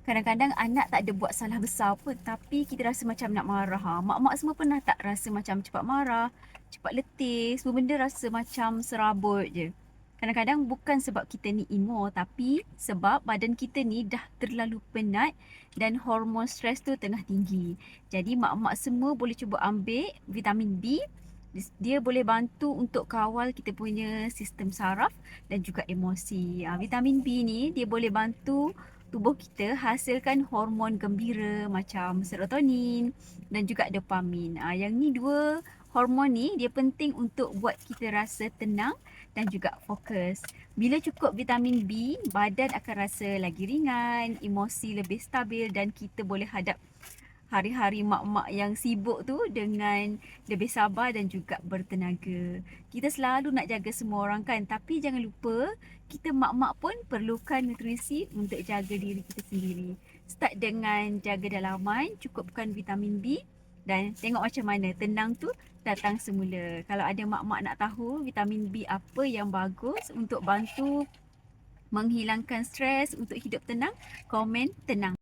Kadang-kadang anak tak ada buat salah besar pun, tapi kita rasa macam nak marah. Mak-mak semua pernah tak rasa macam cepat marah, cepat letih, semua benda rasa macam serabut je. Kadang-kadang bukan sebab kita ni emo, tapi sebab badan kita ni dah terlalu penat dan hormon stres tu tengah tinggi. Jadi mak-mak semua boleh cuba ambil vitamin B. Dia boleh bantu untuk kawal kita punya sistem saraf dan juga emosi. Vitamin B ni dia boleh bantu tubuh kita hasilkan hormon gembira macam serotonin dan juga dopamin. Yang ni dua hormon ni dia penting untuk buat kita rasa tenang dan juga fokus. Bila cukup vitamin B, badan akan rasa lagi ringan, emosi lebih stabil dan kita boleh hadap hari-hari mak-mak yang sibuk tu dengan lebih sabar dan juga bertenaga. Kita selalu nak jaga semua orang kan, tapi jangan lupa kita mak-mak pun perlukan nutrisi untuk jaga diri kita sendiri. Start dengan jaga dalaman, cukupkan vitamin B dan tengok macam mana tenang tu datang semula. Kalau ada mak-mak nak tahu vitamin B apa yang bagus untuk bantu menghilangkan stres, untuk hidup tenang, komen tenang.